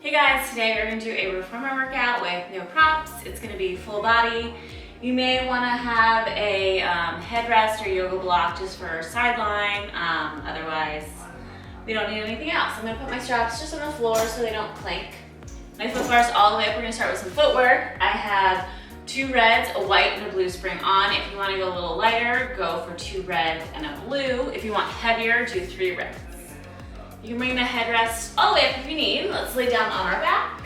Hey guys, today we're going to do a reformer workout with no props. It's going to be full body. You may want to have a headrest or yoga block just for sideline. Otherwise, we don't need anything else. I'm going to put my straps just on the floor so they don't clank. My foot bars all the way up. We're going to start with some footwork. I have 2 reds, a white, and a blue spring on. If you want to go a little lighter, go for 2 reds and a blue. If you want heavier, do 3 reds. You can bring the headrest all the way up if you need. Let's lay down on our back.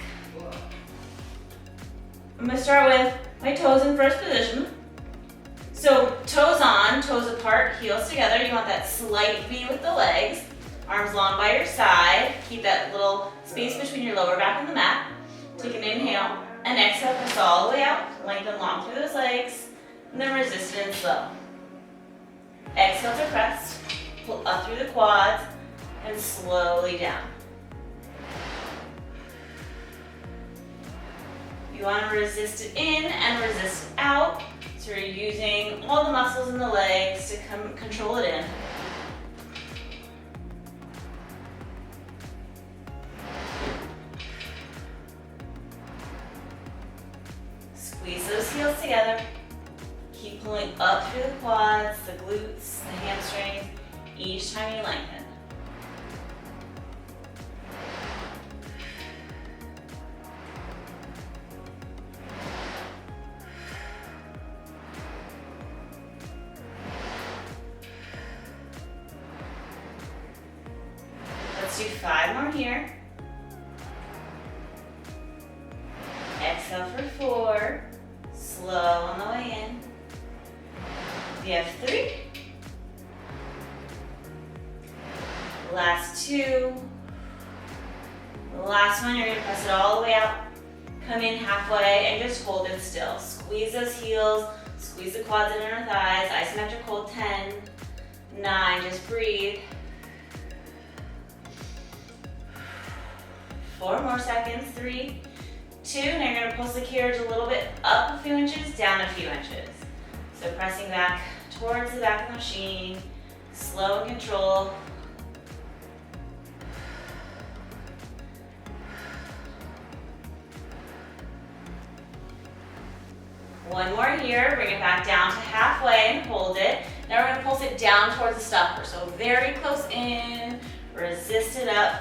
I'm gonna start with my toes in first position. So toes on, toes apart, heels together. You want that slight V with the legs. Arms long by your side. Keep that little space between your lower back and the mat. Take an inhale and exhale, press all the way out. Lengthen long through those legs. And then resist it and slow. Exhale to press. Pull up through the quads. And slowly down. You want to resist it in and resist it out. So you're using all the muscles in the legs to control it in. Squeeze those heels together. Keep pulling up through the quads, the glutes, the hamstrings, each time you lengthen. Let's do 5 more here. Exhale for 4. Slow on the way in. We have 3. Last 2. Last one, you're going to press it all the way out. Come in halfway and just hold it still. Squeeze those heels. Squeeze the quads and inner thighs. Isometric hold 10, 9. Just breathe. 4 more seconds, 3, 2, now you're going to pulse the carriage a little bit up a few inches, down a few inches. So pressing back towards the back of the machine, slow and control. One more here, bring it back down to halfway and hold it. Now we're going to pulse it down towards the stopper, so very close in, resist it up.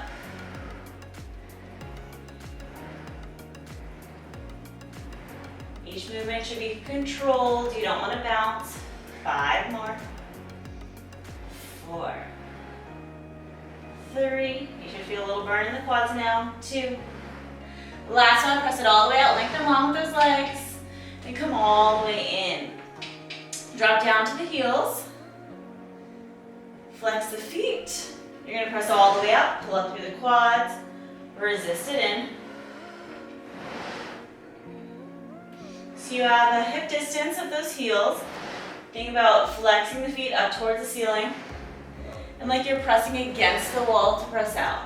Each movement should be controlled. You don't want to bounce. 5 more. 4. 3. You should feel a little burn in the quads now. 2. Last one, press it all the way out. Lengthen long with those legs. And come all the way in. Drop down to the heels. Flex the feet. You're going to press all the way up. Pull up through the quads. Resist it in. So you have a hip distance of those heels. Think about flexing the feet up towards the ceiling and like you're pressing against the wall to press out.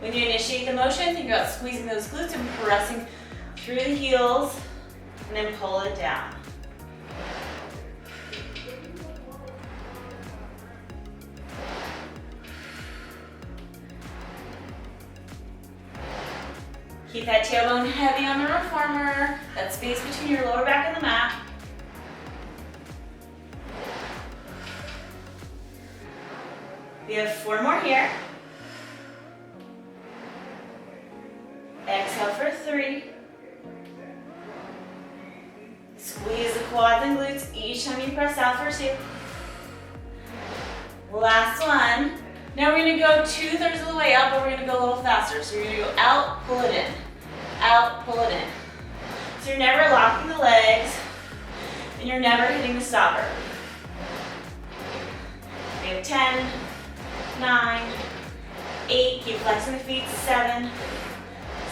When you initiate the motion, think about squeezing those glutes and pressing through the heels and then pull it down. Keep that tailbone heavy on the reformer, that space between your lower back and the mat. We have 4 more here. Exhale for 3. Squeeze the quads and glutes each time you press out for 2. Last one. Now we're going to go 2/3 of the way up, but we're going to go a little faster. So you're going to go out, pull it in. Out, pull it in. So you're never locking the legs, and you're never hitting the stopper. We have 10, 9, 8, keep flexing the feet, 7,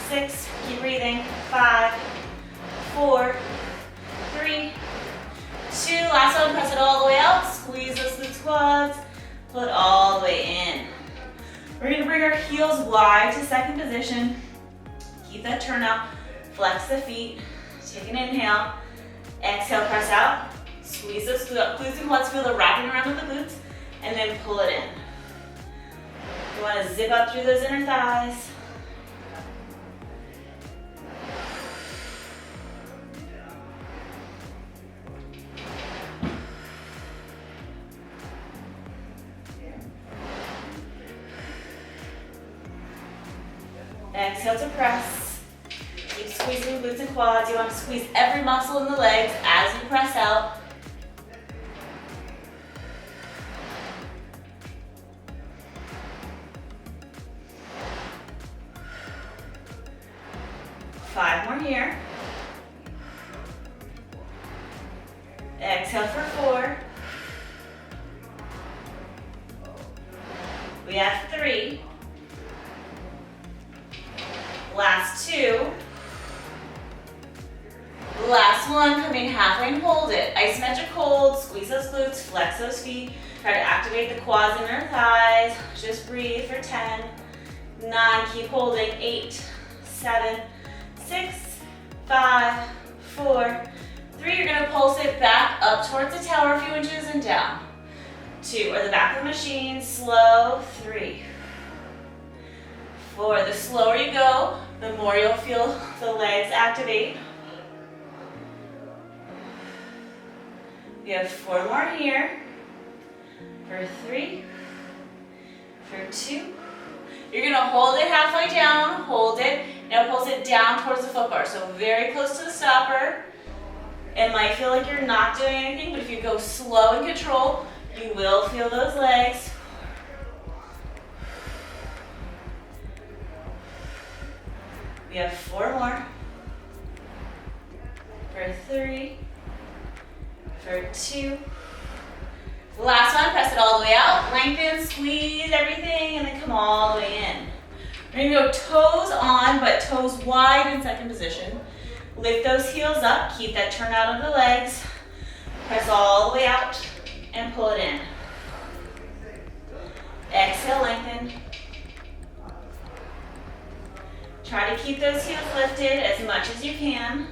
6, keep breathing, 5, 4, 3, 2, last one, press it all the way out, squeeze those glutes, quads, pull it all the way in. We're going to bring our heels wide to second position. Keep that turn up, flex the feet, take an inhale, Exhale, press out. Squeeze those glutes and quads, feel the wrapping around of the glutes, and then pull it in. You want to zip up through those inner thighs. Exhale to press. Keep squeezing the glutes and quads. You want to squeeze every muscle in the legs as you press out. Five more here. Exhale for 4. We have 3. Last 2. Last one, coming halfway and hold it. Isometric hold, squeeze those glutes, flex those feet. Try to activate the quads and inner thighs. Just breathe for 10, 9, keep holding, 8, 7, 6, 5, 4, 3. You're gonna pulse it back up towards the tower a few inches and down. 2, or the back of the machine, slow, 3, 4. The slower you go, the more you'll feel the legs activate. We have 4 more here. For 3, for 2. You're gonna hold it halfway down, hold it. Now pulse it down towards the foot bar, so very close to the stopper. It might feel like you're not doing anything, but if you go slow and control, you will feel those legs. We have 4 more. For 3, for 2. Last one, press it all the way out. Lengthen, squeeze everything, and then come all the way in. We're gonna go toes on, but toes wide in second position. Lift those heels up, keep that turn out of the legs. Press all the way out and pull it in. Exhale, lengthen. Try to keep those heels lifted as much as you can.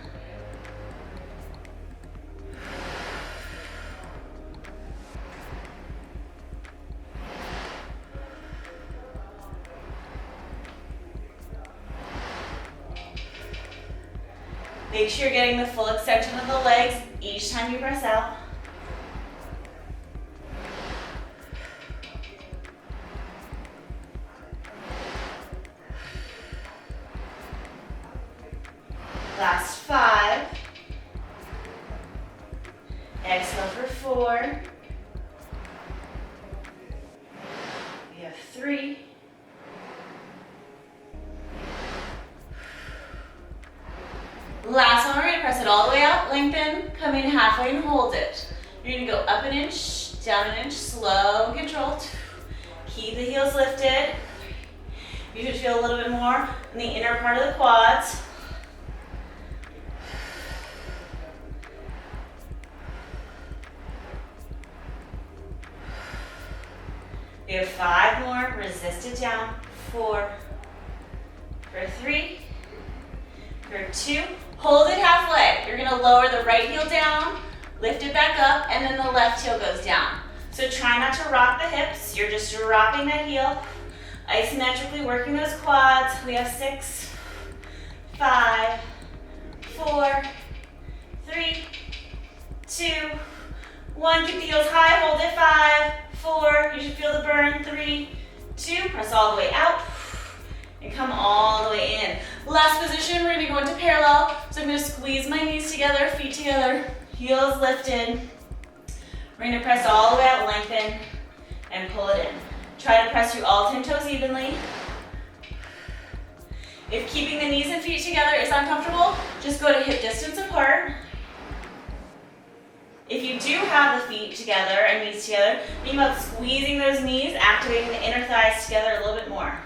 Make sure you're getting the full extension of the legs each time you press out. Last 5. Exhale for 4. We have 3. Last one, we're gonna press it all the way out, lengthen, come in halfway and hold it. You're gonna go up an inch, down an inch, slow and controlled. Keep the heels lifted. You should feel a little bit more in the inner part of the quads. We have 5 more, resist it down. 4, for 3, for 2. Hold it halfway. You're gonna lower the right heel down, lift it back up, and then the left heel goes down. So try not to rock the hips. You're just dropping that heel, isometrically working those quads. We have 6, 5, 4, 3, 2, 1. Keep the heels high, hold it. 5, 4. You should feel the burn. 3, 2. Press all the way out. And come all the way in. Last position, we're gonna go into parallel. So I'm gonna squeeze my knees together, feet together, heels lifted. We're gonna press all the way out, lengthen, and pull it in. Try to press through all 10 toes evenly. If keeping the knees and feet together is uncomfortable, just go to hip distance apart. If you do have the feet together and knees together, think about squeezing those knees, activating the inner thighs together a little bit more.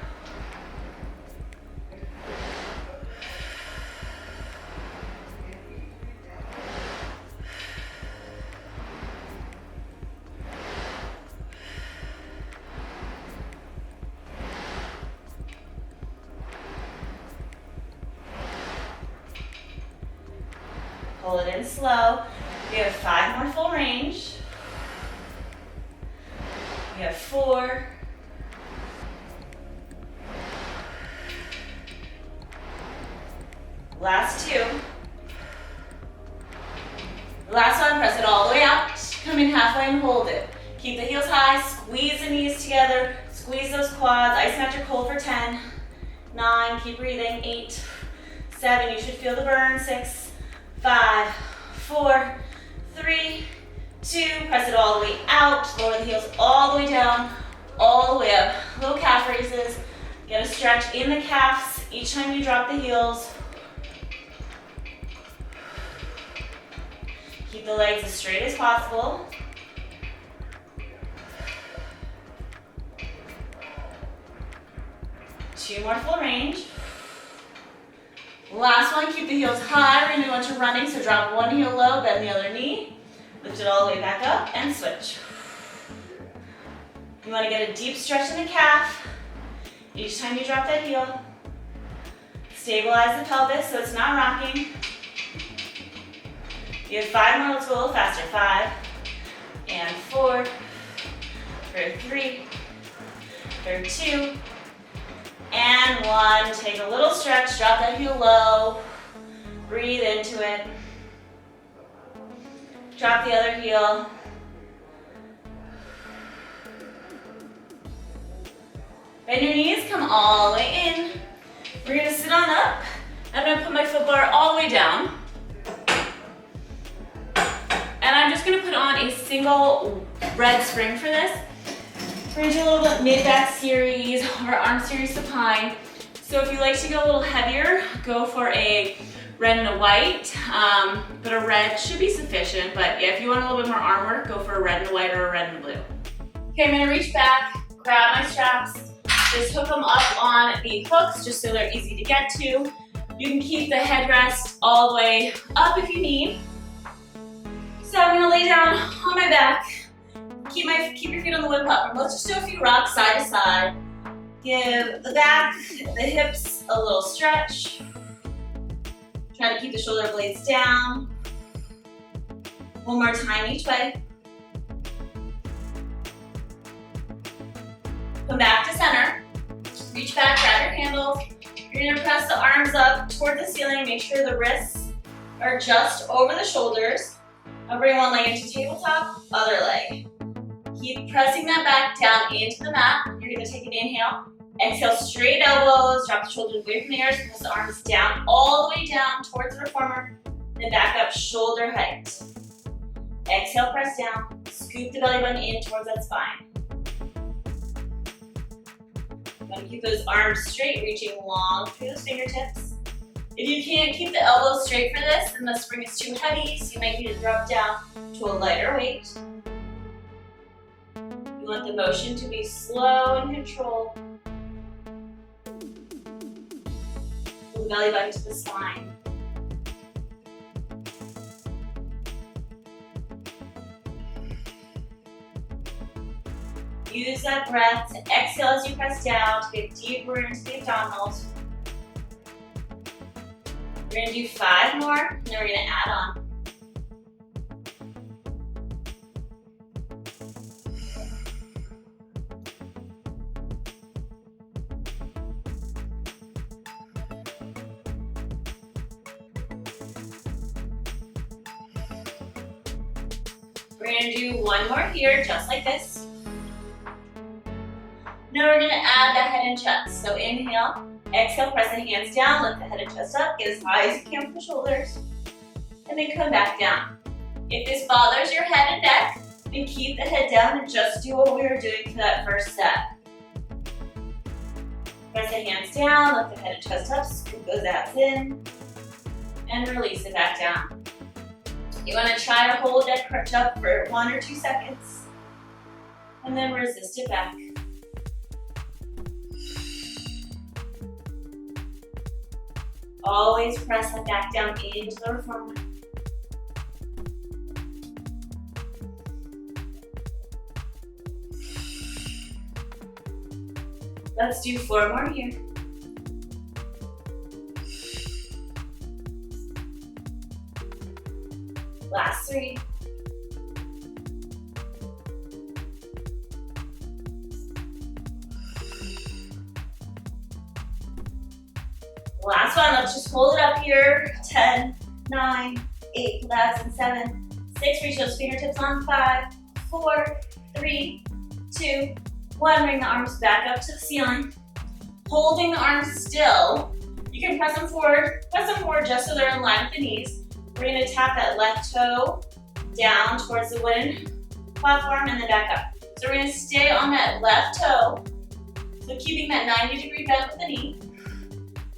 Pull it in slow. We have 5 more full range. We have 4. Last 2. Last one, press it all the way out. Come in halfway and hold it. Keep the heels high, squeeze the knees together, squeeze those quads, isometric hold for 10, 9, keep breathing, 8, 7, you should feel the burn, 6, 5, 4, 3, 2, press it all the way out, lower the heels all the way down, all the way up. Little calf raises, get a stretch in the calves each time you drop the heels. Keep the legs as straight as possible. Two more full range. Last one, keep the heels high. We're going to go into running, so drop one heel low, bend the other knee. Lift it all the way back up and switch. You want to get a deep stretch in the calf each time you drop that heel. Stabilize the pelvis so it's not rocking. You have 5 more, let's go a little faster. 5 and 4, for 3, for 2, and 1. Take a little stretch, drop that heel low, breathe into it. Drop the other heel. Bend your knees, come all the way in. We're gonna sit on up. I'm gonna put my foot bar all the way down. And I'm just gonna put on a single red spring for this. We're gonna do a little bit mid-back series or arm series supine. So if you like to go a little heavier, go for a red and a white, but a red should be sufficient. But yeah, if you want a little bit more arm work, go for a red and a white or a red and a blue. Okay, I'm gonna reach back, grab my straps, just hook them up on the hooks just so they're easy to get to. You can keep the headrest all the way up if you need. So I'm gonna lay down on my back. Keep your feet on the wood platform. Let's just do a few rocks side to side. Give the back, the hips a little stretch. Try to keep the shoulder blades down. One more time each way. Come back to center. Reach back, grab your handles. You're gonna press the arms up toward the ceiling. Make sure the wrists are just over the shoulders. I'll bring one leg into tabletop, other leg. Keep pressing that back down into the mat. You're gonna take an inhale. Exhale, straight elbows, drop the shoulders away from the ears, press the arms down, all the way down towards the reformer, then back up shoulder height. Exhale, press down, scoop the belly button in towards that spine. You wanna keep those arms straight, reaching long through those fingertips. If you can't keep the elbows straight for this, then the spring is too heavy, so you might need to drop down to a lighter weight. You want the motion to be slow and controlled. Pull the belly button to the spine. Use that breath to exhale as you press down to get deeper into the abdominals. We're gonna do 5 more, and then we're gonna add on. We're gonna do 1 more here, just like this. Now we're gonna add the head and chest. So inhale. Exhale, press the hands down, lift the head and chest up, get as high as you can with the shoulders, and then come back down. If this bothers your head and neck, then keep the head down and just do what we were doing for that first step. Press the hands down, lift the head and chest up, scoop those abs in, and release it back down. You want to try to hold that crunch up for 1 or 2 seconds, and then resist it back. Always press that back down into the reformer. Let's do 4 more here. 3. Last one, let's just hold it up here. 10, 9, 8, relax, and 7, 6, reach those fingertips on. 5, 4, 3, 2, 1. Bring the arms back up to the ceiling. Holding the arms still. You can press them forward just so they're in line with the knees. We're gonna tap that left toe down towards the wooden platform and then back up. So we're gonna stay on that left toe. So keeping that 90-degree bend with the knee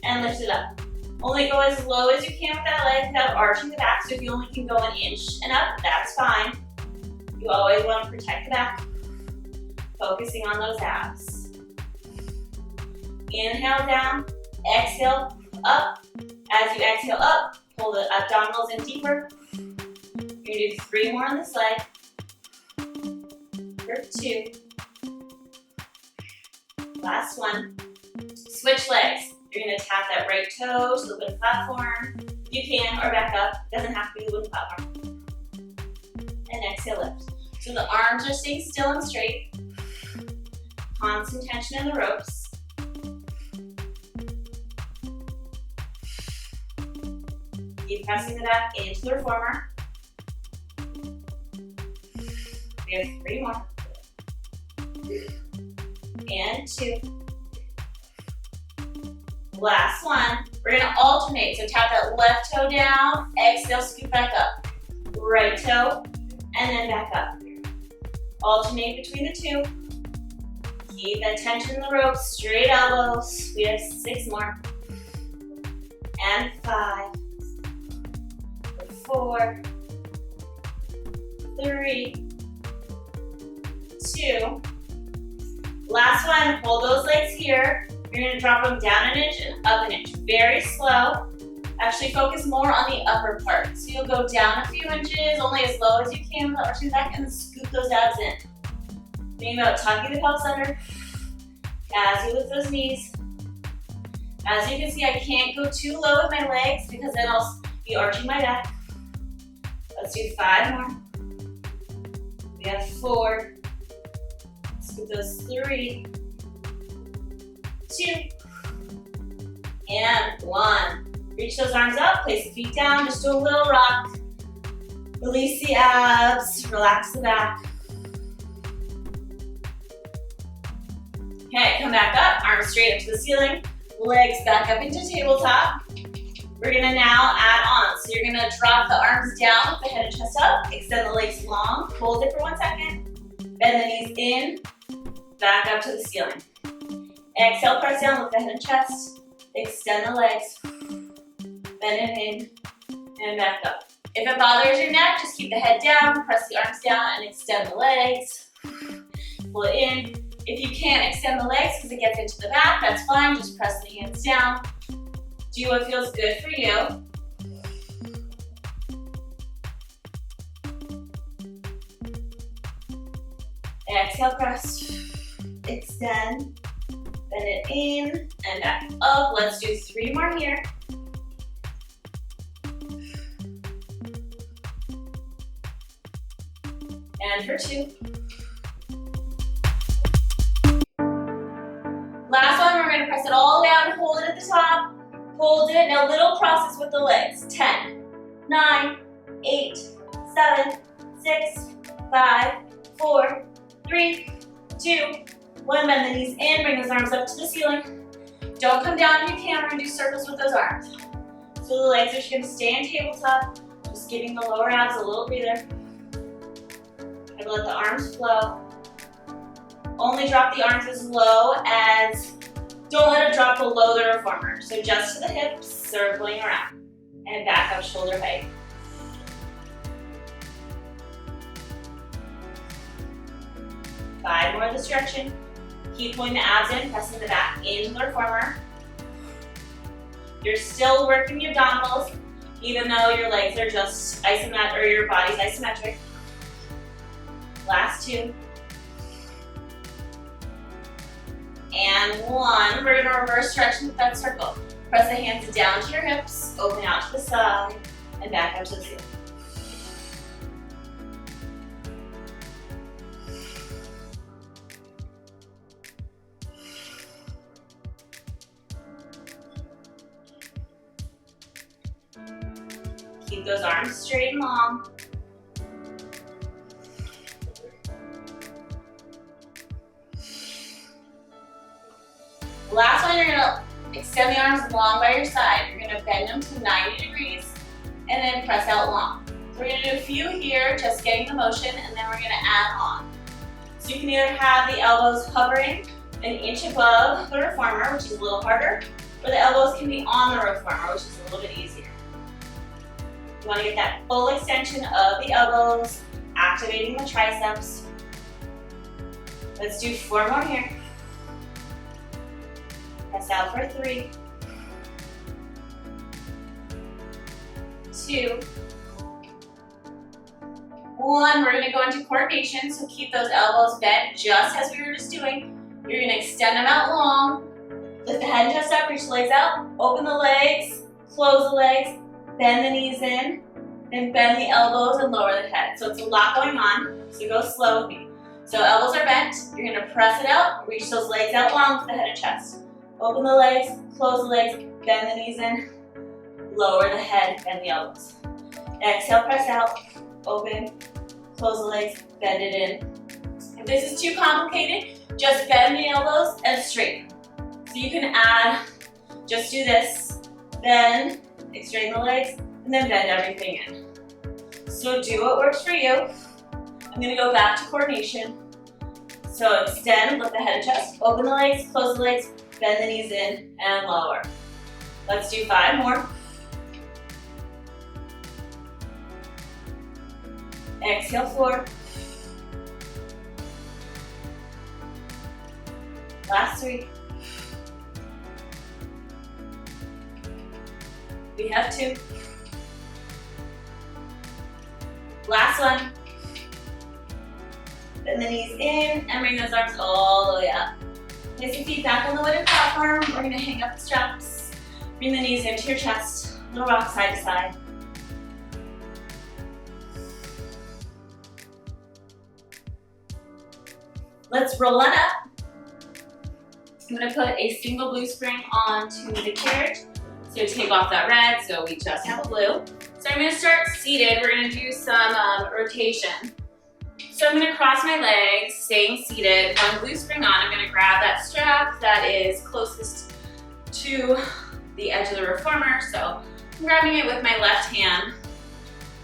and lift it up. Only go as low as you can with that leg without arching the back. So if you only can go an inch and up, that's fine. You always want to protect the back, focusing on those abs. Inhale down, exhale up. As you exhale up, pull the abdominals in deeper. You're gonna do 3 more on this leg. For 2. Last one. Switch legs. You're gonna tap that right toe to the wooden platform. You can, or back up. Doesn't have to be the wooden platform. And exhale, lift. So the arms are staying still and straight. Constant tension in the ropes. Keep pressing the back into the reformer. We have 3 more. And 2. Last one. We're gonna alternate. So tap that left toe down, exhale, scoot back up. Right toe, and then back up. Alternate between the 2. Keep that tension in the ropes, straight elbows. We have 6 more. And 5. 4, 3, 2. Last one, hold those legs here. You're gonna drop them down an inch and up an inch. Very slow. Actually focus more on the upper part. So you'll go down a few inches, only as low as you can without arching back, and then scoop those abs in. Think about tucking the pelvis under as you lift those knees. As you can see, I can't go too low with my legs because then I'll be arching my back. Let's do 5 more. We have 4. Scoop those 3, 2, and 1. Reach those arms up, place the feet down, just do a little rock. Release the abs, relax the back. Okay, come back up, arms straight up to the ceiling, legs back up into tabletop. We're gonna now add on. So you're gonna drop the arms down with the head and chest up, extend the legs long, hold it for 1 second, bend the knees in, back up to the ceiling. Exhale, press down with the head and chest, extend the legs, bend it in, and back up. If it bothers your neck, just keep the head down, press the arms down, and extend the legs. Pull it in. If you can't extend the legs because it gets into the back, that's fine, just press the hands down. Do what feels good for you. Exhale, press, extend, bend it in, and back up. Let's do 3 more here. And for 2. Last one, we're gonna press it all down, hold it at the top. Hold it, now little crosses with the legs. 10, 9, 8, 7, 6, 5, 4, 3, 2, 1. Bend the knees in, bring those arms up to the ceiling. Don't come down if you can, we're gonna do circles with those arms. So the legs are just gonna stay in tabletop, just giving the lower abs a little breather. And let the arms flow. Only drop the arms as low as, don't let it drop below the reformer. So just to the hips, circling around. And back up shoulder height. Five more of this direction. Keep pulling the abs in, pressing the back into the reformer. You're still working the abdominals, even though your legs are just isometric, or your body's isometric. Last 2. And 1. We're gonna reverse stretch with that circle. Press the hands down to your hips, open out to the side, and back up to the ceiling. Keep those arms straight and long. Last one, you're gonna extend the arms long by your side. You're gonna bend them to 90 degrees and then press out long. So we're gonna do a few here, just getting the motion, and then we're gonna add on. So you can either have the elbows hovering an inch above the reformer, which is a little harder, or the elbows can be on the reformer, which is a little bit easier. You wanna get that full extension of the elbows, activating the triceps. Let's do 4 more here. Press out for 3, 2, 1. We're gonna go into coordination, so keep those elbows bent just as we were just doing. You're gonna extend them out long, lift the head and chest up, reach the legs out, open the legs, close the legs, bend the knees in, then bend the elbows and lower the head. So it's a lot going on, so go slow with me. So elbows are bent, you're gonna press it out, reach those legs out long with the head and chest. Open the legs, close the legs, bend the knees in, lower the head, bend the elbows. Exhale, press out, open, close the legs, bend it in. If this is too complicated, just bend the elbows and straighten. So you can add, just do this, bend, straighten the legs, and then bend everything in. So do what works for you. I'm gonna go back to coordination. So extend, lift the head and chest, open the legs, close the legs, bend the knees in and lower. Let's do 5 more. Exhale, 4. Last 3. We have 2. Last one. Bend the knees in and bring those arms all the way up. Place your feet back on the wooden platform. We're gonna hang up the straps. Bring the knees into your chest. Little rock side to side. Let's roll on up. I'm gonna put a single blue spring onto the carriage. So take off that red, so we just have a blue. So I'm gonna start seated. We're gonna do some rotation. So I'm gonna cross my legs, staying seated. One blue spring on, I'm gonna grab that strap that is closest to the edge of the reformer. So I'm grabbing it with my left hand.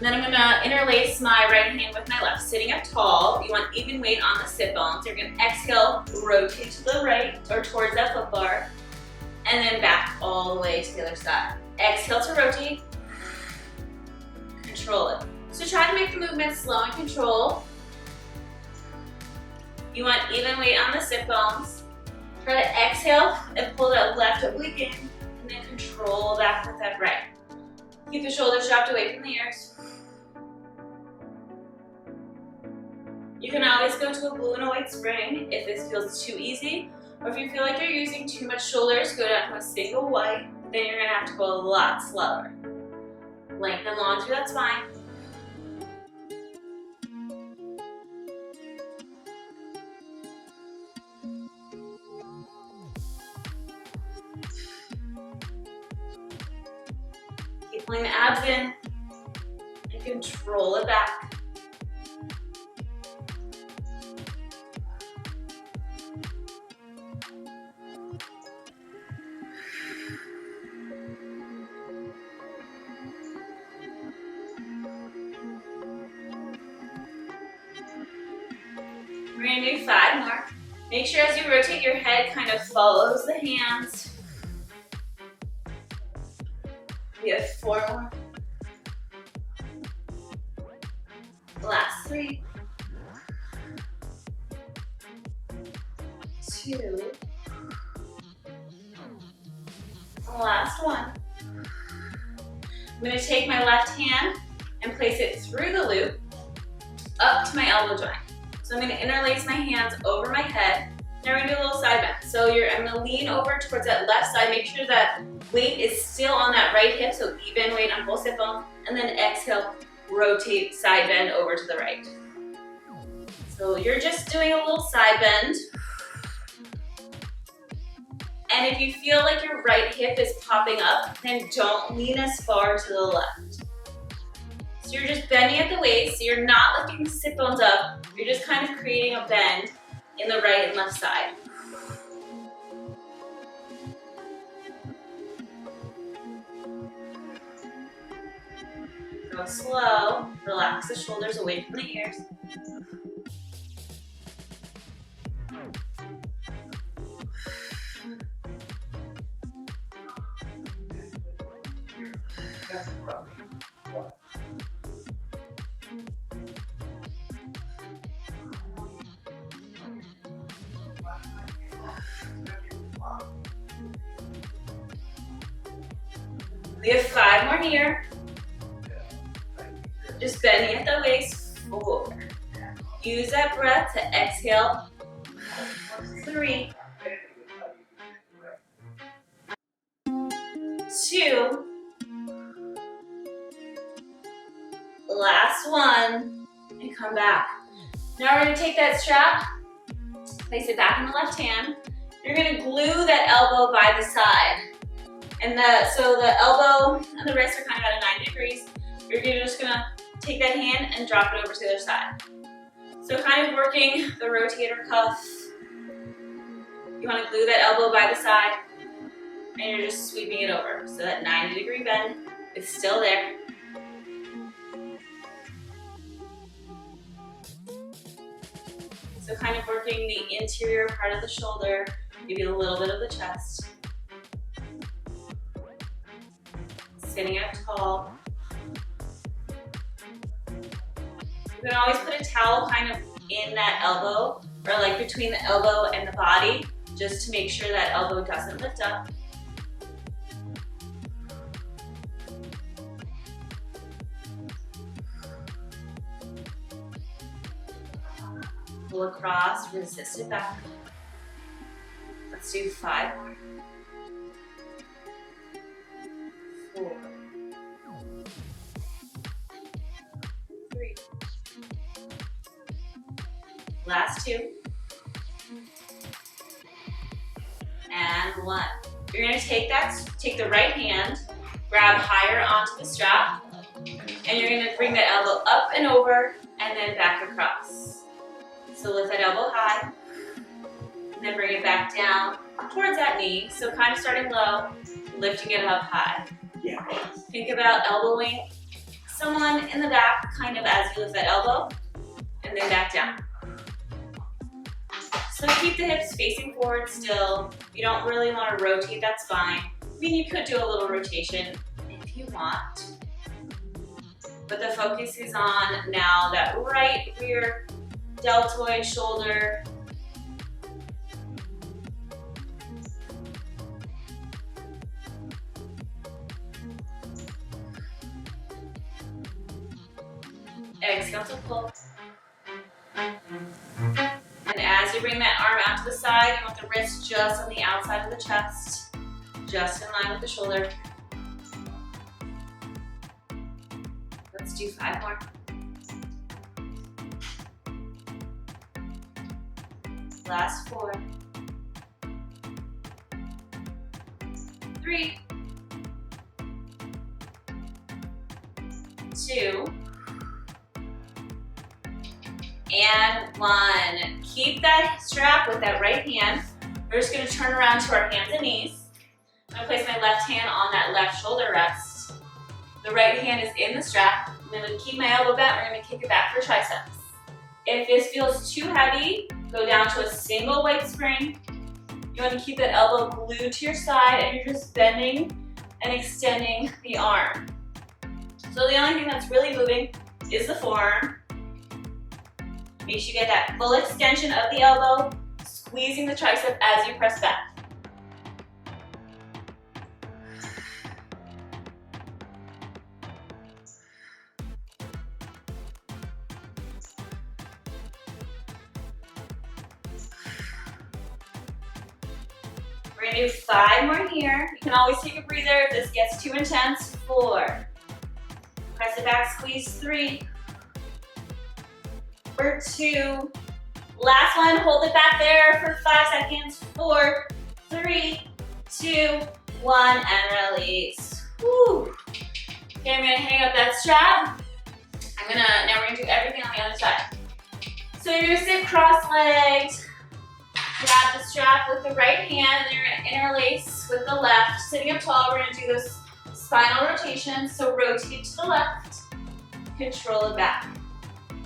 And then I'm gonna interlace my right hand with my left, sitting up tall. You want even weight on the sit bones. You're gonna exhale, rotate to the right or towards that foot bar, and then back all the way to the other side. Exhale to rotate, control it. So try to make the movement slow and controlled. You want even weight on the sit bones. Try to exhale and pull that left oblique in, and then control back with that right. Keep the shoulders dropped away from the ears. You can always go to a blue and a white spring if this feels too easy, or if you feel like you're using too much shoulders, go down to a single white, then you're gonna have to go a lot slower. Lengthen long through that spine. Keep pulling the abs in and control it back. We're gonna do 5 more. Make sure as you rotate your head kind of follows the hands. We have 4 more. Last 3. 2. Last 1. I'm gonna take my left hand and place it through the loop up to my elbow joint. So I'm gonna interlace my hands over my head. Now we're gonna do a little side bend. So I'm gonna lean over towards that left side. Make sure that weight is still on that right hip, so even weight on both hip bones. And then exhale, rotate, side bend over to the right. So you're just doing a little side bend. And if you feel like your right hip is popping up, then don't lean as far to the left. So you're just bending at the waist, so you're not lifting the sit bones up, you're just kind of creating a bend in the right and left side. Go slow, relax the shoulders away from the ears. We have 5 more here. Just bending at the waist, 4. Use that breath to exhale, 3, 2, last one, and come back. Now we're gonna take that strap, place it back in the left hand. You're gonna glue that elbow by the side. And so the elbow and the wrist are kind of at a 90 degrees. You're just gonna take that hand and drop it over to the other side. So kind of working the rotator cuff. You wanna glue that elbow by the side, and you're just sweeping it over. So that 90-degree bend is still there. So kind of working the interior part of the shoulder, maybe a little bit of the chest. Sitting up tall. You can always put a towel kind of in that elbow, or like between the elbow and the body, just to make sure that elbow doesn't lift up. Pull across, resist it back. Let's do 5 more. 4, 3, last 2, and 1. You're gonna take the right hand, grab higher onto the strap, and you're gonna bring that elbow up and over, and then back across. So lift that elbow high, and then bring it back down towards that knee. So kind of starting low, lifting it up high. Think about elbowing someone in the back, kind of as you lift that elbow, and then back down. So keep the hips facing forward still. You don't really want to rotate that spine. I mean, you could do a little rotation if you want. But the focus is on now that right rear deltoid shoulder. Exhale to pull. And as you bring that arm out to the side, you want the wrist just on the outside of the chest, just in line with the shoulder. Let's do 5 more. Last 4. 3, 2, and 1. Keep that strap with that right hand. We're just gonna turn around to our hands and knees. I'm gonna place my left hand on that left shoulder rest. The right hand is in the strap. I'm gonna keep my elbow bent. We're gonna kick it back for triceps. If this feels too heavy, go down to a single leg spring. You want to keep that elbow glued to your side, and you're just bending and extending the arm. So the only thing that's really moving is the forearm. Make sure you get that full extension of the elbow, squeezing the tricep as you press back. We're gonna do 5 more here. You can always take a breather if this gets too intense. 4. Press it back, squeeze. 3. For 2. Last one, hold it back there for 5 seconds. 4, 3, 2, 1, and release. Woo. Okay, I'm gonna hang up that strap. Now we're gonna do everything on the other side. So you're gonna sit cross-legged, grab the strap with the right hand, and you're gonna interlace with the left. Sitting up tall, we're gonna do this spinal rotation. So rotate to the left, control it back.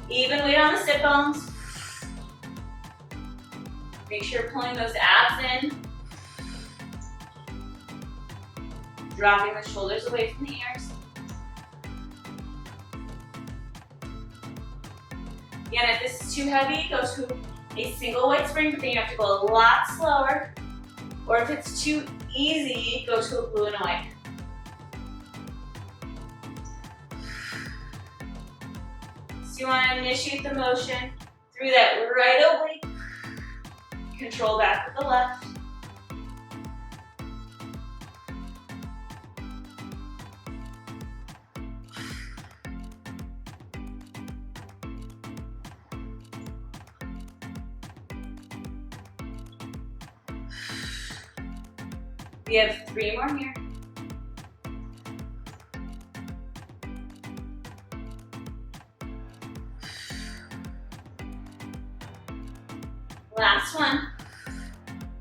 Even weight on the sit bones. Make sure you're pulling those abs in. Dropping the shoulders away from the ears. Again, if this is too heavy, go to a single weight spring, but then you have to go a lot slower. Or if it's too easy, go to a blue and a white. So you want to initiate the motion through that right oblique. Control back with the left. We have 3 more here. Last one.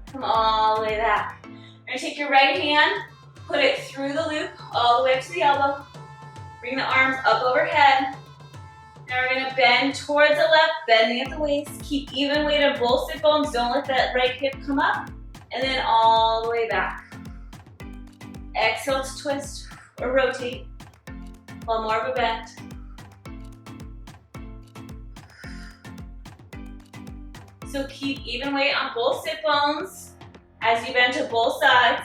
Come all the way back. You're gonna take your right hand, put it through the loop, all the way up to the elbow. Bring the arms up overhead. Now we're gonna bend towards the left, bending at the waist. Keep even weight on both sit bones. Don't let that right hip come up. And then all the way back. Exhale to twist or rotate. One more of a bend. So keep even weight on both sit bones as you bend to both sides.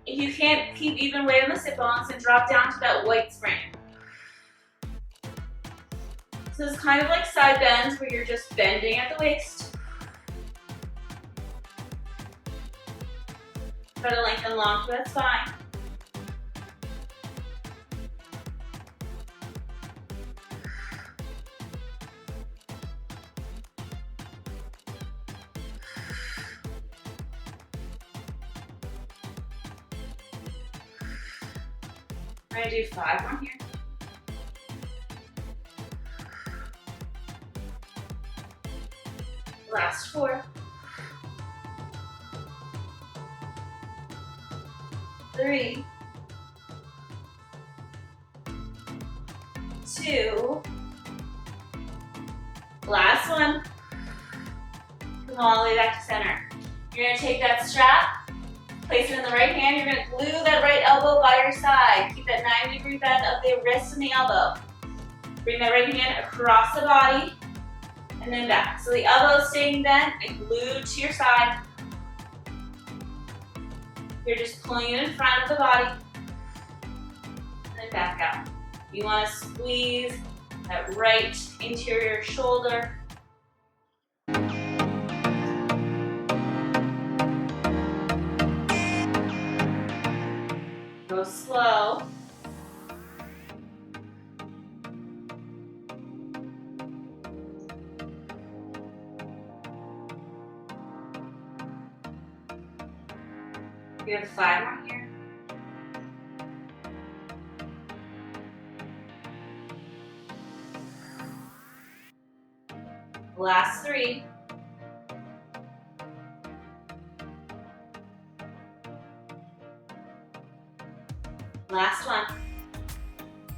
If you can't keep even weight on the sit bones, then drop down to that white spring. So it's kind of like side bends where you're just bending at the waist. Try to lengthen long through that spine. We're gonna do 5 more here. Last 4. 3, 2, last one. Come all the way back to center. You're gonna take that strap, place it in the right hand. You're gonna glue that right elbow by your side. Keep that 90-degree bend of the wrist and the elbow. Bring that right hand across the body and then back. So the elbow is staying bent and glued to your side. You're just pulling it in front of the body and then back out. You want to squeeze that right interior shoulder. Go slow. We have 5 more here. Last 3. Last one.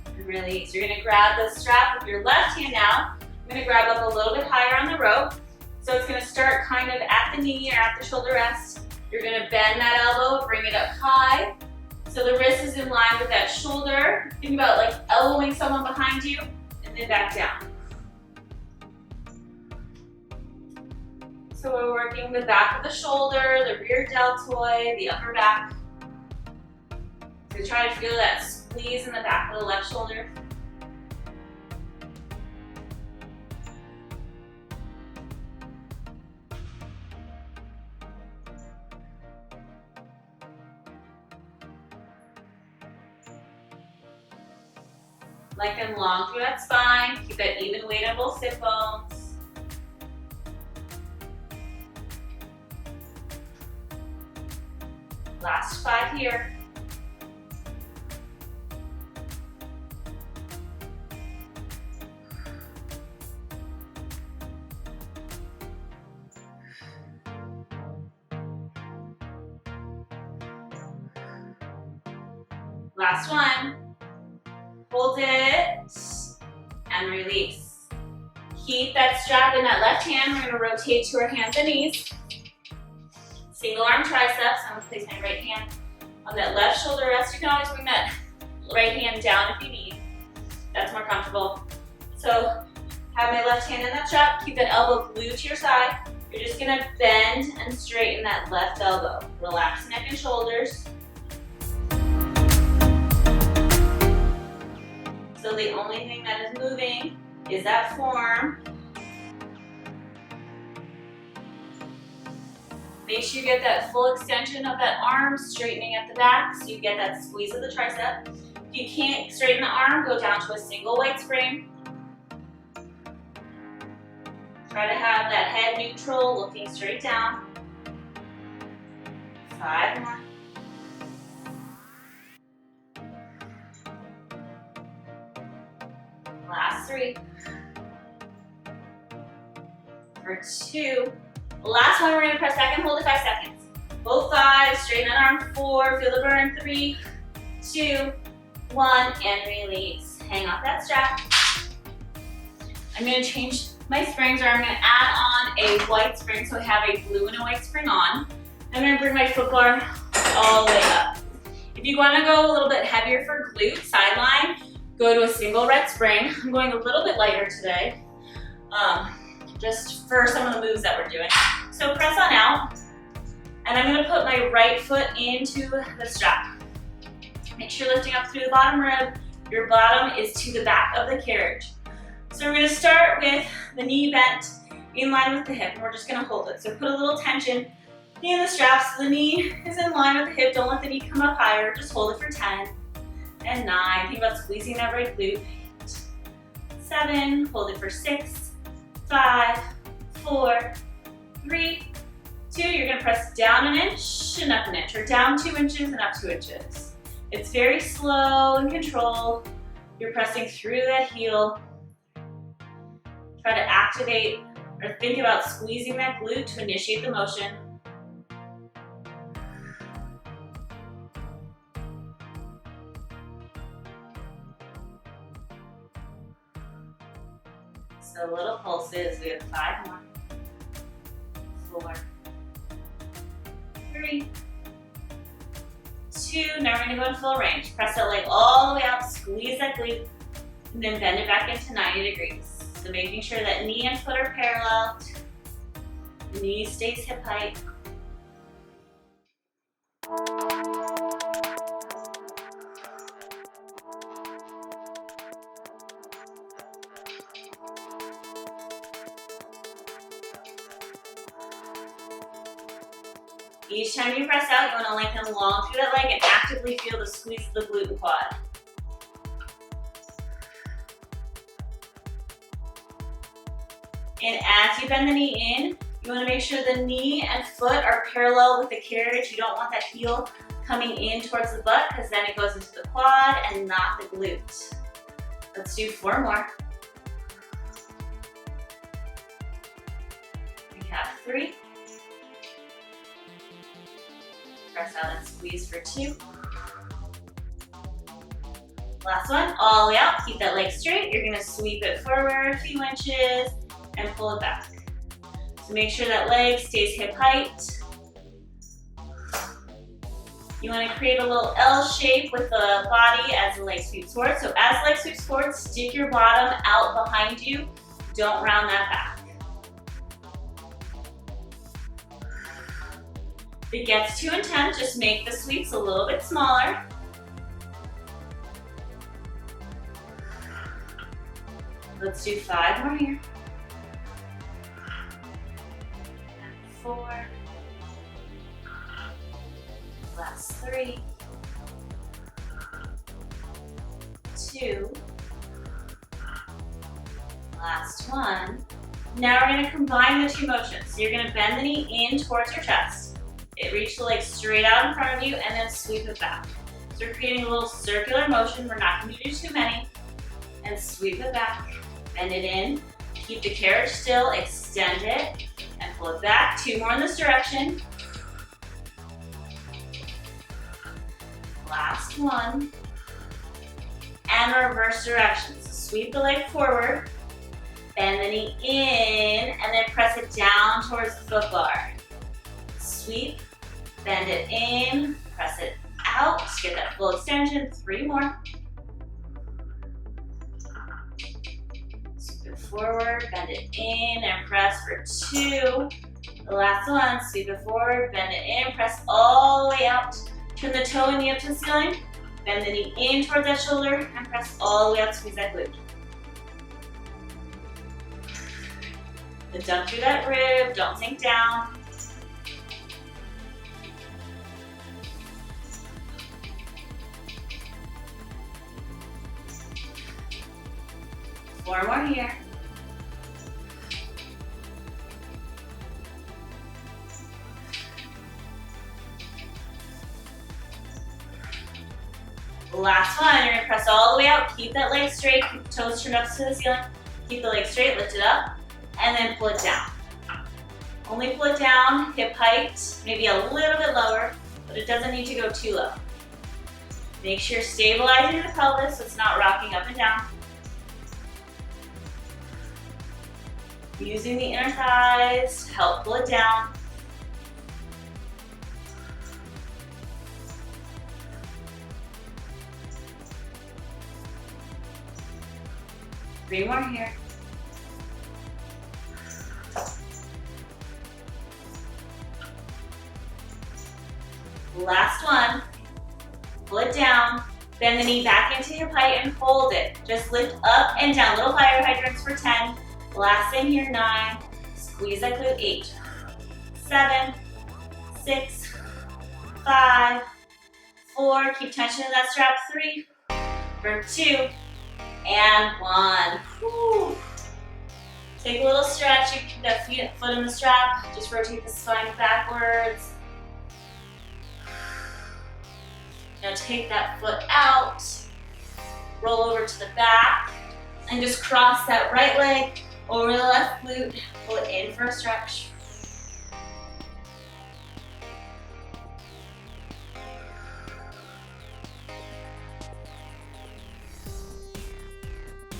And release. You're going to grab the strap with your left hand now. I'm going to grab up a little bit higher on the rope. So it's going to start kind of at the knee or at the shoulder rest. You're gonna bend that elbow, bring it up high. So the wrist is in line with that shoulder. Think about like elbowing someone behind you and then back down. So we're working the back of the shoulder, the rear deltoid, the upper back. So try to feel that squeeze in the back of the left shoulder. Lengthen long through that spine. Keep that even weight on both sit bones. Last 5 here. Last one. Hold it and release. Keep that strap in that left hand. We're gonna rotate to our hands and knees. Single arm triceps. I'm gonna place my right hand on that left shoulder rest. You can always bring that right hand down if you need. That's more comfortable. So have my left hand in that strap. Keep that elbow glued to your side. You're just gonna bend and straighten that left elbow. Relax neck and shoulders. So the only thing that is moving is that form. Make sure you get that full extension of that arm, straightening at the back so you get that squeeze of the tricep. If you can't straighten the arm, go down to a single weight spring. Try to have that head neutral, looking straight down. 5 more. Last 3. For 2. Last one, we're gonna press back and hold it 5 seconds. Both thighs, straighten that arm. 4, feel the burn. 3, 2, 1, and release. Hang off that strap. I'm gonna change my springs, or I'm gonna add on a white spring, so I have a blue and a white spring on. I'm gonna bring my foot bar all the way up. If you wanna go a little bit heavier for glute, sideline, go to a single red spring. I'm going a little bit lighter today, just for some of the moves that we're doing. So press on out, and I'm gonna put my right foot into the strap. Make sure you're lifting up through the bottom rib. Your bottom is to the back of the carriage. So we're gonna start with the knee bent in line with the hip, and we're just gonna hold it. So put a little tension in the straps. The knee is in line with the hip. Don't let the knee come up higher. Just hold it for 10 and 9. Think about squeezing that right glute. 8, 7, hold it for 6, 5, 4, 3, 2. You're gonna press down an inch and up an inch, or down 2 inches and up 2 inches. It's very slow and controlled. You're pressing through that heel. Try to activate or think about squeezing that glute to initiate the motion. So little pulses. We have 5 more. 4, 3, 2. Now we're gonna go in full range. Press that leg all the way out, squeeze that glute, and then bend it back into 90 degrees. So making sure that knee and foot are parallel. The knee stays hip height. Each time you press out, you want to lengthen long through that leg and actively feel the squeeze of the glute and quad. And as you bend the knee in, you want to make sure the knee and foot are parallel with the carriage. You don't want that heel coming in towards the butt, because then it goes into the quad and not the glute. Let's do 4 more. We have 3. Press out and squeeze for 2. Last one, all the way out. Keep that leg straight. You're gonna sweep it forward a few inches and pull it back. So make sure that leg stays hip height. You want to create a little L shape with the body as the leg sweeps forward. So as leg sweeps forward, stick your bottom out behind you. Don't round that back. If it gets too intense, just make the sweeps a little bit smaller. Let's do 5 more here. 4. Last 3. 2. Last 1. Now we're going to combine the 2 motions. So you're going to bend the knee in towards your chest. Reach the leg straight out in front of you and then sweep it back. So we're creating a little circular motion. We're not going to do too many. And sweep it back. Bend it in. Keep the carriage still. Extend it. And pull it back. 2 more in this direction. Last 1. and reverse directions. So sweep the leg forward, bend the knee in, and then press it down towards the foot bar. Sweep, bend it in, press it out, get that full extension. 3 more. Sweep it forward, bend it in, and press for 2. The last one, sweep it forward, bend it in, press all the way out. Turn the toe and knee up to the ceiling, bend the knee in towards that shoulder, and press all the way out, squeeze that glute. Then dump through that rib, don't sink down. Four more here. Last one, you're gonna press all the way out, keep that leg straight, keep the toes turned up to the ceiling, keep the leg straight, lift it up, and then pull it down. Only pull it down, hip height, maybe a little bit lower, but it doesn't need to go too low. Make sure you're stabilizing the pelvis so it's not rocking up and down. Using the inner thighs to help pull it down. Three more here. Last one. Pull it down. Bend the knee back into your height and hold it. Just lift up and down. Little higher hydrants for 10. Last thing here, 9. Squeeze that glute, 8. 7, 6, 5, 4. Keep tension in that strap, 3, for 2, and 1. Whew. Take a little stretch. You can keep that foot in the strap. Just rotate the spine backwards. Now take that foot out. Roll over to the back. And just cross that right leg over the left glute. Pull it in for a stretch.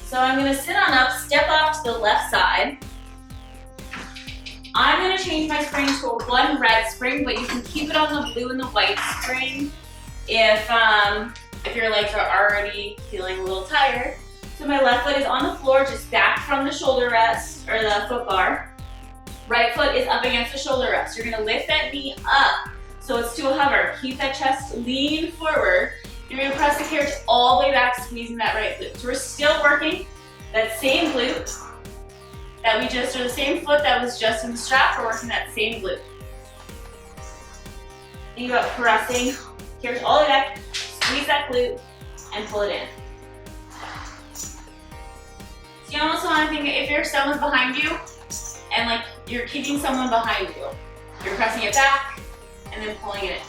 So I'm gonna sit on up, step off to the left side. I'm gonna change my spring to a 1 red spring, but you can keep it on the blue and the white spring if your legs are already feeling a little tired. So my left foot is on the floor, just back from the shoulder rest, or the foot bar. Right foot is up against the shoulder rest. You're gonna lift that knee up so it's to a hover. Keep that chest lean forward. You're gonna press the carriage all the way back, squeezing that right glute. So we're still working that same glute that we just, or the same foot that was just in the strap, we're working that same glute. Think about pressing, carriage all the way back, squeeze that glute, and pull it in. So you almost want to think if you're someone behind you, and like you're keeping someone behind you. You're pressing it back, and then pulling it in.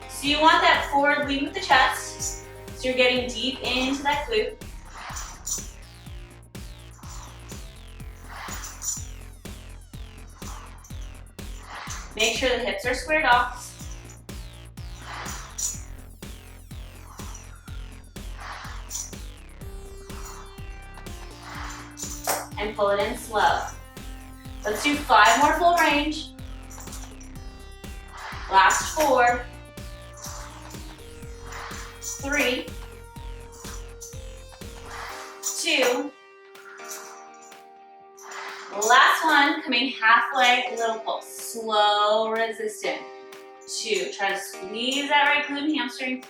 So you want that forward lean with the chest, so you're getting deep into that glute. Make sure the hips are squared off. And pull it in slow. Let's do 5 more full range. Last 4, 3, 2, last one, coming halfway, little pulse, slow, resistant. 2, try to squeeze that right glute and hamstring.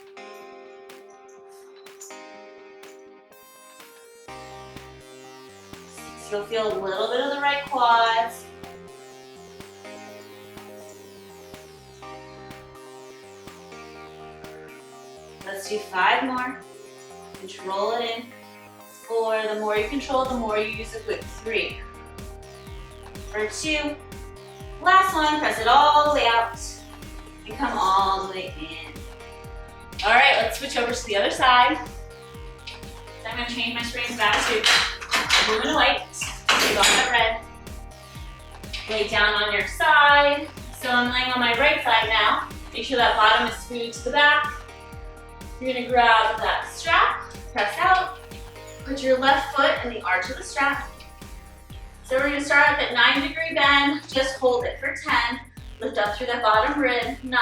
So you'll feel a little bit of the right quads. Let's do 5 more. Control it in. 4, the more you control, the more you use the glute. 3, for 2. Last one, press it all the way out and come all the way in. All right, let's switch over to the other side. So I'm gonna change my springs back to blue and white. Take off that red. Lay down on your side. So I'm laying on my right side now. Make sure that bottom is screwed to the back. You're gonna grab that strap, press out, put your left foot in the arch of the strap. So we're gonna start at that 9-degree bend, just hold it for 10, lift up through that bottom rib, 9,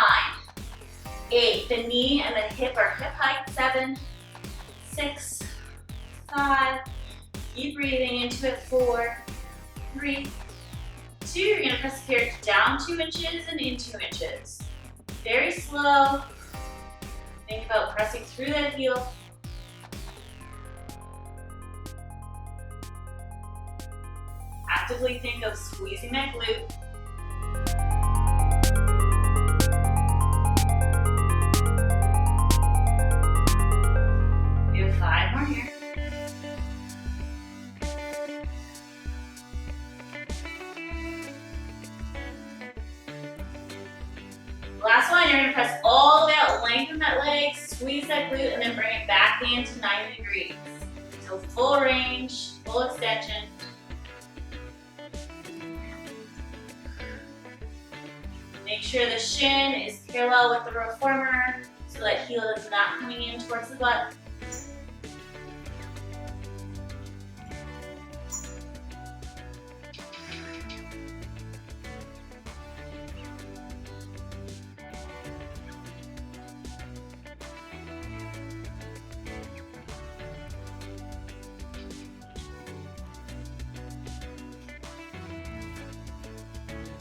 8, the knee and the hip are hip height, 7, 6, 5, keep breathing into it, 4, 3, 2, you're gonna press the carriage down 2 inches and in 2 inches. Very slow. Think about pressing through that heel. Actively think of squeezing that glute. We have 5 more here. Last one, you're gonna press all the way out, lengthen that leg, squeeze that glute, and then bring it back into 90 degrees. So full range, full extension. Make sure the shin is parallel with the reformer so that heel is not coming in towards the butt.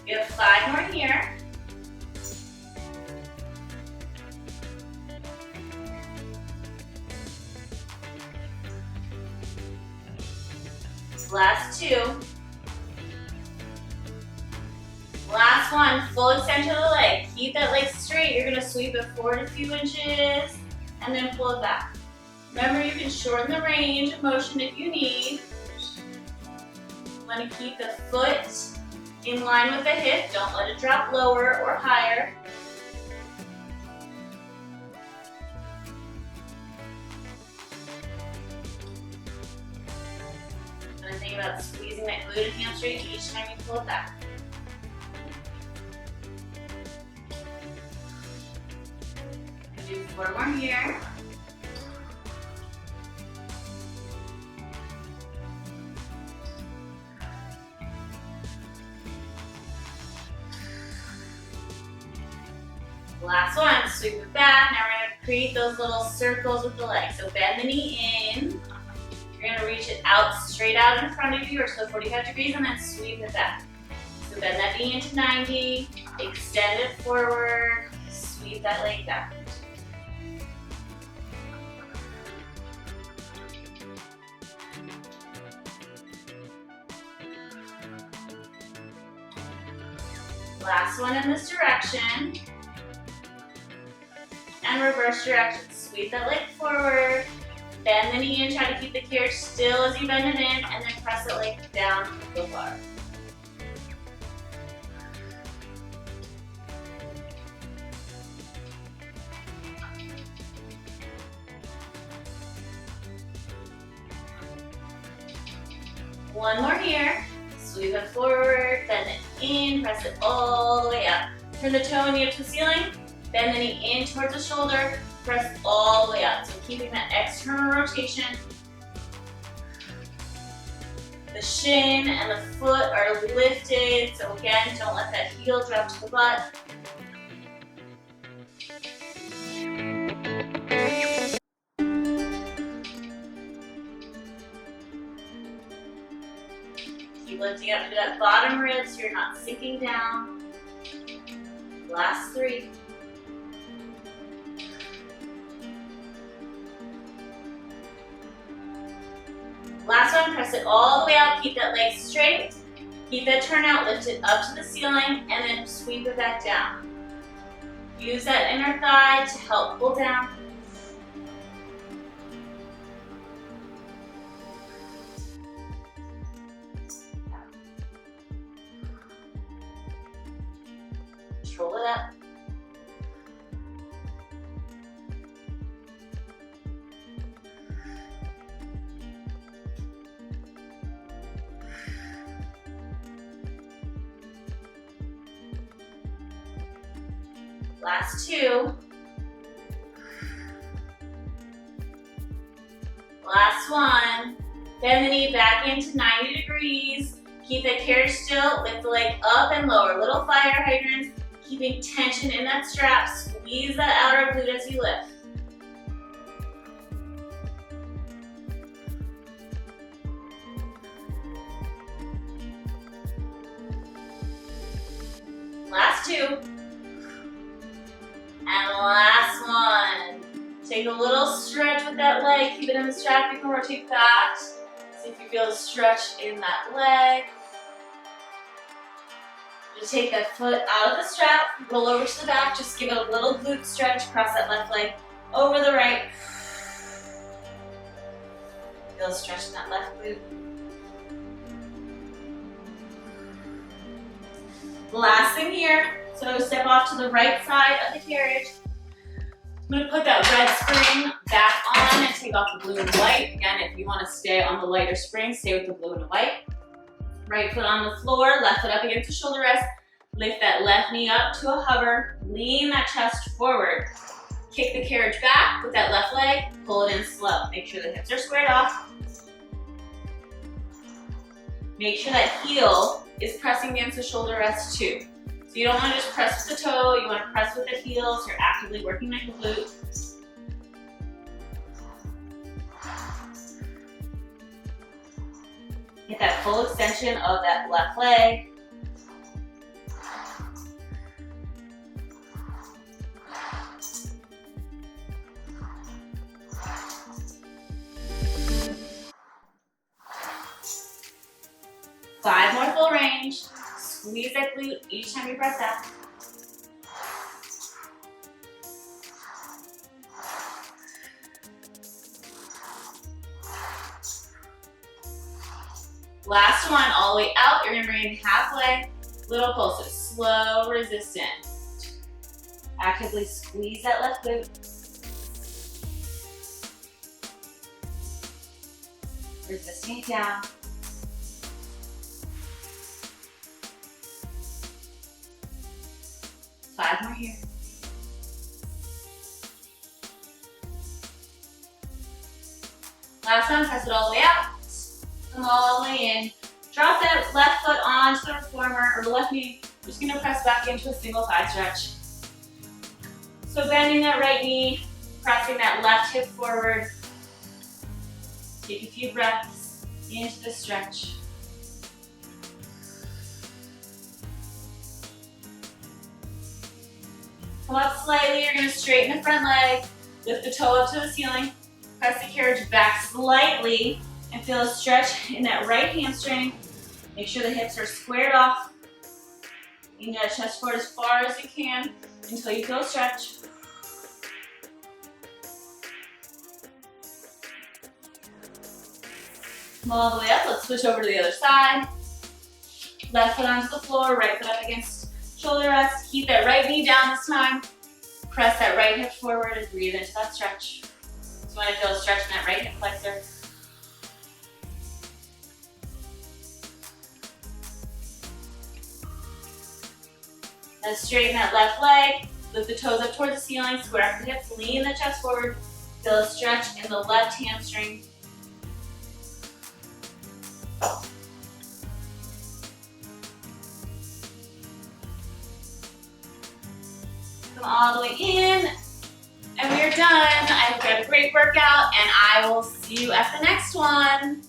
We have 5 more here. Last 2. Last one, full extension of the leg. Keep that leg straight. You're gonna sweep it forward a few inches and then pull it back. Remember, you can shorten the range of motion if you need. You wanna keep the foot in line with the hip. Don't let it drop lower or higher. And think about squeezing that glute and hamstring each time you pull it back. Do 4 more here. Last one, sweep it back. Now we're gonna create those little circles with the legs. So bend the knee in. You're gonna reach it out, straight out in front of you, or so 45 degrees, and then sweep it back. So bend that knee into 90, extend it forward, sweep that leg back. Last one in this direction. And reverse direction. Sweep that leg forward, bend the knee in, try to keep the carriage still as you bend it in, and then press it leg down to the floor. One more here. Sweep it forward, bend it in, press it all the way up. Turn the toe and knee up to the ceiling. Bend the knee in towards the shoulder, press all the way up. So keeping that external rotation. The shin and the foot are lifted. So again, don't let that heel drop to the butt. Keep lifting up to that bottom rib so you're not sinking down. Last 3. Last one, press it all the way out, keep that leg straight, keep that turnout, lift it up to the ceiling, and then sweep it back down. Use that inner thigh to help pull down. Control it up. Last 2. one. Bend the knee back into 90 degrees. Keep that carriage still. Lift the leg up and lower. Little fire hydrants. Keeping tension in that strap. Squeeze that outer glute as you lift. Last two. And last one. Take a little stretch with that leg. Keep it in the strap. You can rotate back. See if you feel the stretch in that leg. Just take that foot out of the strap. Roll over to the back. Just give it a little glute stretch. Cross that left leg over the right. Feel a stretch in that left glute. Last thing here. So step off to the right side of the carriage. I'm going to put that red spring back on and take off the blue and white. Again, if you want to stay on the lighter spring, stay with the blue and the white. Right foot on the floor, left foot up against the shoulder rest. Lift that left knee up to a hover. Lean that chest forward. Kick the carriage back with that left leg. Pull it in slow. Make sure the hips are squared off. Make sure that heel is pressing against the shoulder rest too. So you don't want to just press with the toe, you want to press with the heel so you're actively working like a glute. Get that full extension of that left leg. Five more full range. Squeeze that glute each time you press out. Last one, all the way out. You're gonna bring it halfway. Little pulses, slow, resistant. Actively squeeze that left glute. Resisting it down. Five more here. Last one, press it all the way out. Come all the way in. Drop that left foot onto the reformer or the left knee. We're just gonna press back into a single thigh stretch. So bending that right knee, pressing that left hip forward. Take a few breaths into the stretch. Come up slightly, you're gonna straighten the front leg, lift the toe up to the ceiling, press the carriage back slightly, and feel a stretch in that right hamstring. Make sure the hips are squared off. Lean that chest forward as far as you can until you feel a stretch. Come all the way up, let's switch over to the other side. Left foot onto the floor, right foot up against shoulder rest. Keep that right knee down this time. Press that right hip forward and breathe into that stretch. So you want to feel a stretch in that right hip flexor. Then straighten that left leg. Lift the toes up towards the ceiling. Square up the hips. Lean the chest forward. Feel a stretch in the left hamstring. Come all the way in, and we are done. I hope you had a great workout, and I will see you at the next one.